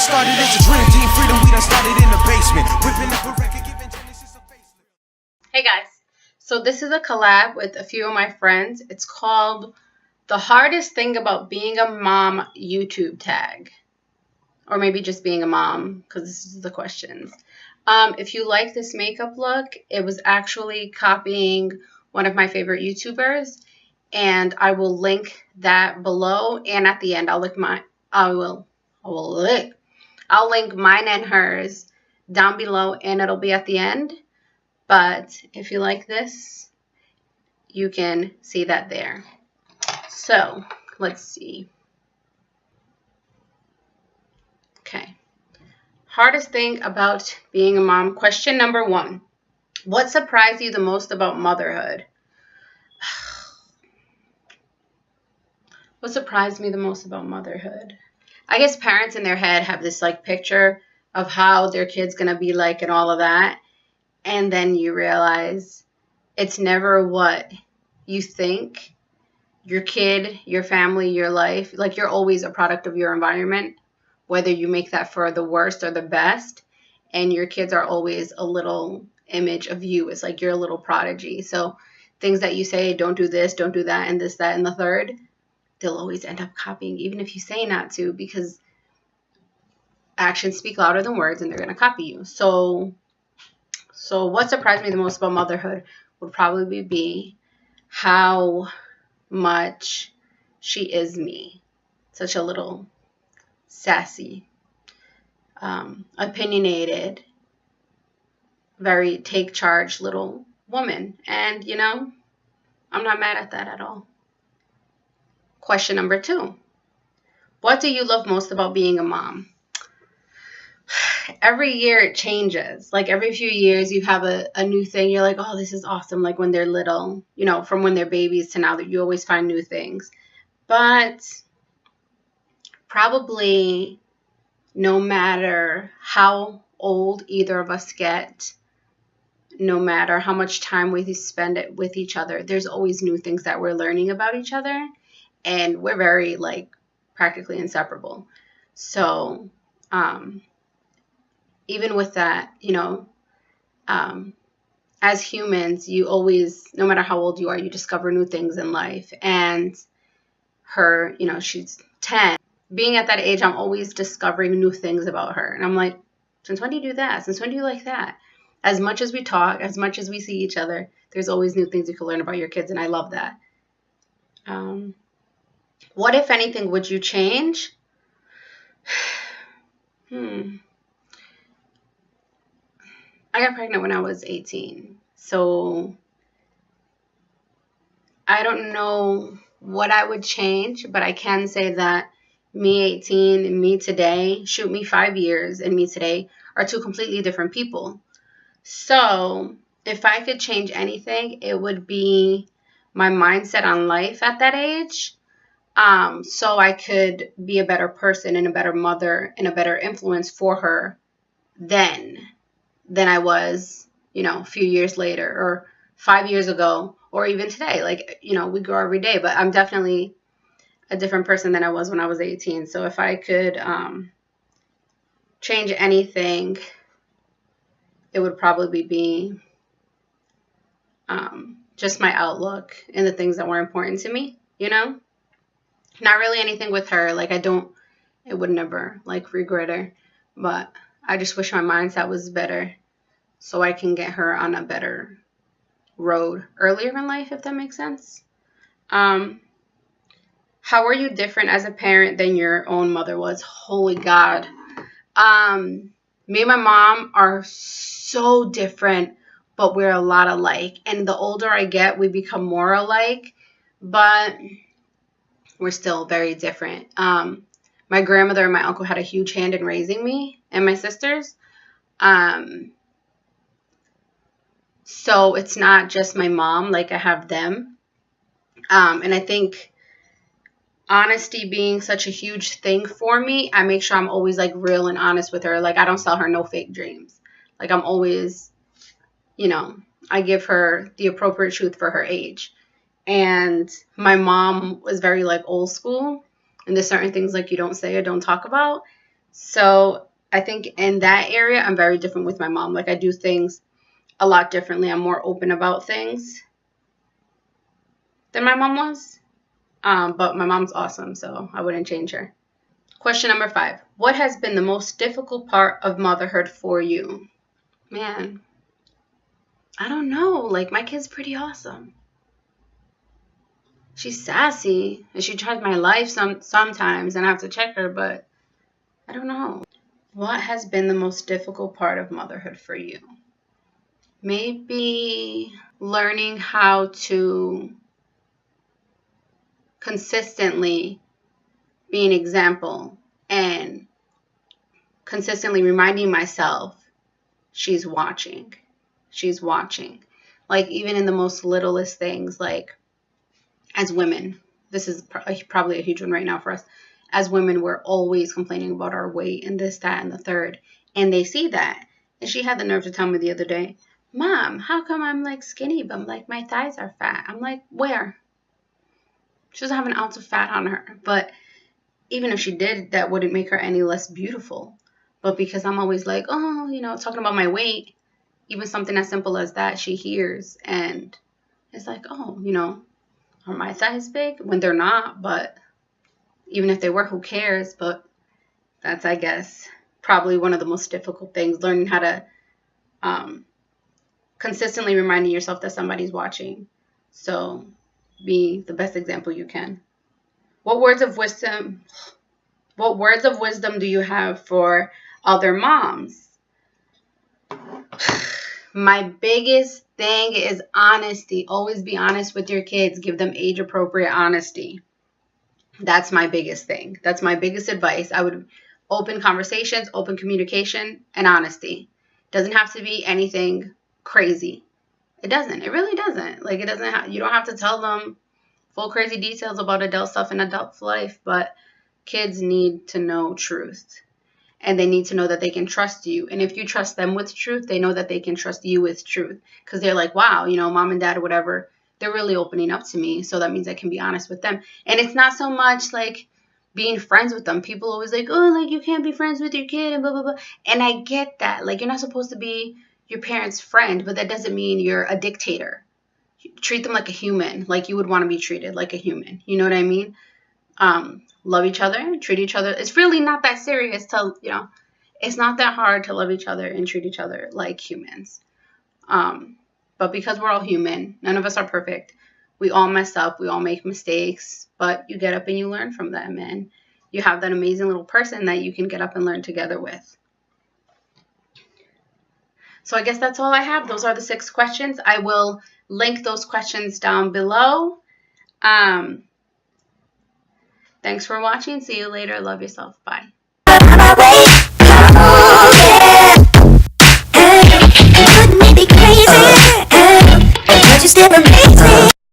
started as a dream team. Freedom, we done started in the basement. Whipping up a record, giving Genesis a facelift. Hey guys, so this is a collab with a few of my friends. It's called The Hardest Thing About Being a Mom YouTube Tag. Or maybe just being a mom, because this is the questions. If you like this makeup look, it was actually copying one of my favorite YouTubers, and I will link that below. And at the end, I'll link mine and hers down below, and it'll be at the end. But if you like this, you can see that there. So let's see. Okay. Hardest thing about being a mom. Question number 1. What surprised you the most about motherhood? What surprised me the most about motherhood? I guess parents in their head have this like picture of how their kid's going to be like and all of that. And then you realize it's never what you think. Your kid, your family, your life, like you're always a product of your environment, whether you make that for the worst or the best. And your kids are always a little image of you. It's like you're a little prodigy. So things that you say, don't do this, don't do that, and this, that, and the third, they'll always end up copying, even if you say not to, because actions speak louder than words and they're going to copy you. So what surprised me the most about motherhood would probably be how much she is me. Such a little sassy, opinionated, very take charge little woman. And, you know, I'm not mad at that at all. Question number 2. What do you love most about being a mom? Every year it changes. Like every few years you have a new thing. You're like, oh, this is awesome. Like when they're little, you know, from when they're babies to now, that you always find new things. But probably no matter how old either of us get, no matter how much time we spend it with each other, there's always new things that we're learning about each other. And we're very like practically inseparable. So, even with that, you know, as humans, you always, no matter how old you are, you discover new things in life. And her, you know, she's 10. Being at that age, I'm always discovering new things about her. And I'm like, since when do you do that? Since when do you like that? As much as we talk, as much as we see each other, there's always new things you can learn about your kids. And I love that. What, if anything, would you change? I got pregnant when I was 18, so I don't know what I would change, but I can say that me 18 and me today, shoot, me 5 years and me today are two completely different people. So if I could change anything, it would be my mindset on life at that age, so I could be a better person and a better mother and a better influence for her then than I was, you know, a few years later or 5 years ago or even today. Like, you know, we grow every day, but I'm definitely a different person than I was when I was 18. So if I could change anything, it would probably be just my outlook and the things that were important to me, you know? Not really anything with her. Like, it would never, like, regret her. But I just wish my mindset was better so I can get her on a better road earlier in life, if that makes sense. How are you different as a parent than your own mother was? Holy God. Me and my mom are so different, but we're a lot alike. And the older I get, we become more alike, but we're still very different. My grandmother and my uncle had a huge hand in raising me and my sisters. So it's not just my mom, like I have them. And I think honesty being such a huge thing for me, I make sure I'm always like real and honest with her. Like I don't sell her no fake dreams. Like I'm always, you know, I give her the appropriate truth for her age. And my mom was very like old school. And there's certain things like you don't say or don't talk about. So I think in that area, I'm very different with my mom. Like, I do things a lot differently. I'm more open about things than my mom was. But my mom's awesome, so I wouldn't change her. Question number 5. What has been the most difficult part of motherhood for you? Man, I don't know. Like, my kid's pretty awesome. She's sassy, and she tries my life sometimes, and I have to check her, but I don't know. What has been the most difficult part of motherhood for you? Maybe learning how to consistently be an example and consistently reminding myself she's watching. She's watching. Like, even in the most littlest things, like, as women, this is probably a huge one right now for us. As women, we're always complaining about our weight and this, that, and the third. And they see that. And she had the nerve to tell me the other day, Mom, how come I'm like skinny, but like my thighs are fat? I'm like, where? She doesn't have an ounce of fat on her. But even if she did, that wouldn't make her any less beautiful. But because I'm always like, oh, talking about my weight, even something as simple as that, she hears. And it's like, oh, are my thighs big? When they're not, but even if they were, who cares? But that's, I guess, probably one of the most difficult things, learning how to consistently reminding yourself that somebody's watching. So be the best example you can. What words of wisdom do you have for other moms? My biggest thing is honesty. Always be honest with your kids. Give them age-appropriate honesty. That's my biggest thing. That's my biggest advice. I would open conversations, open communication, and honesty. Doesn't have to be anything crazy. It doesn't. It really doesn't. Like, it doesn't. You don't have to tell them full crazy details about adult stuff in adult life, but kids need to know truth. And they need to know that they can trust you. And if you trust them with truth, they know that they can trust you with truth. Because they're like, wow, mom and dad or whatever, they're really opening up to me. So that means I can be honest with them. And it's not so much like being friends with them. People always like, oh, like, you can't be friends with your kid and blah, blah, blah. And I get that. Like, you're not supposed to be your parent's friend, but that doesn't mean you're a dictator. Treat them like a human, like you would want to be treated like a human. You know what I mean? Love each other, treat each other. It's really not that serious it's not that hard to love each other and treat each other like humans. But because we're all human, none of us are perfect. We all mess up. We all make mistakes, but you get up and you learn from them, and you have that amazing little person that you can get up and learn together with. So I guess that's all I have. Those are the 6 questions. I will link those questions down below. Thanks for watching. See you later. Love yourself. Bye. Just